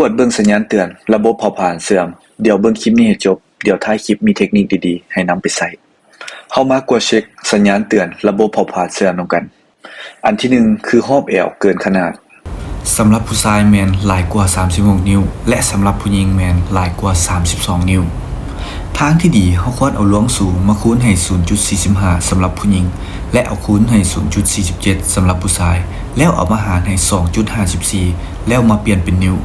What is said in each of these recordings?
กดเบิ่งสัญญาณเตือนระบบเผาผลาญเสื่อมเดี๋ยวเบิ่งคลิปนี้ให้จบเดี๋ยวท้ายคลิปมีเทคนิคดีๆให้นำไปใช้เฮามากดเช็คสัญญาณเตือนระบบเผาผลาญเสื่อมนำกันอันที่1คือหอบแอวเกินขนาดสำหรับผู้ชายแมนหลายกว่า36นิ้วและสำหรับผู้หญิงแมนหลายกว่า32นิ้วทางที่ดีเฮาควรเอาหลวงสูงมาคูณให้ 0.45 สำหรับผู้หญิงและเอาคูณให้ 0.47 สำหรับผู้ชายแล้วเอามาหารให้ 2.54 แล้วมาเปลี่ยนเป็นนิ้ว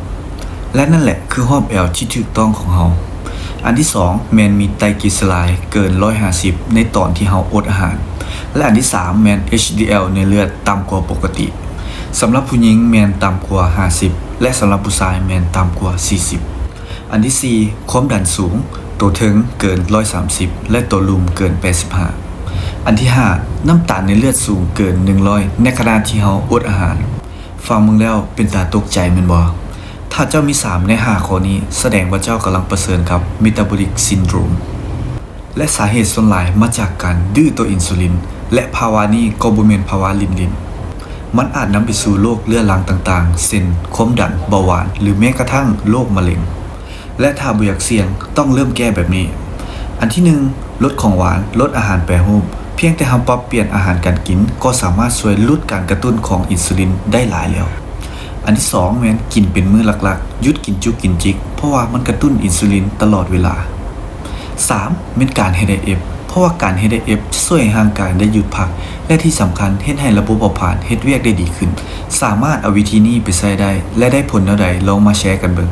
และนั่นแหละคือหอบแอวที่ถูกต้องของเฮาอันที่2แมนมีไตรกลีเซอไรด์เกิน150ในตอนที่เฮาอดอาหารและอันที่3แมน HDL ในเลือดต่ำกว่าปกติสำหรับผู้หญิงแมนต่ำกว่า50และสำหรับผู้ชายแมนต่ำกว่า40อันที่4ความดันสูงตัวเทิงเกิน130และตัวลุมเกิน85อันที่5น้ำตาลในเลือดสูงเกิน100ในขณะที่เฮาอดอาหารฟังมึงแล้วเป็นตาตกใจแม่นบ่ถ้าเจ้ามี3ใน5ข้อนี้แสดงว่าเจ้ากำลังเผชิญกับ Metabolic Syndrome และสาเหตุส่วนหลายมาจากการดื้อต่ออินซูลินและภาวะนี้ก็บ่แม่นภาวะลิ้นมันอาจนำไปสู่โรคเรื้อรังต่างๆเช่นความดันเบาหวานหรือแม้กระทั่งโรคมะเร็งและถ้าบ่อยากเสี่ยงต้องเริ่มแก้แบบนี้อันที่1ลดของหวานลดอาหารแปรรูปเพียงแต่เฮาปรับเปลี่ยนอาหารการกินก็สามารถช่วยลดการกระตุ้นของอินซูลินได้หลายแล้วอันที่2แม่นกินเป็นมื้อหลักๆหยุดกินจุกกินจิกเพราะว่ามันกระตุ้นอินซูลินตลอดเวลา3แม่นการเฮ็ด IF เพราะว่าการเฮ็ด IF ช่วยให้ร่างกายได้หยุดพักและที่สำคัญเฮ็ดให้ระบบเผาผลาญเฮ็ดเวียกได้ดีขึ้นสามารถเอาวิธีนี้ไปใช้ได้และได้ผลเท่าใดลองมาแชร์กันเบิ่ง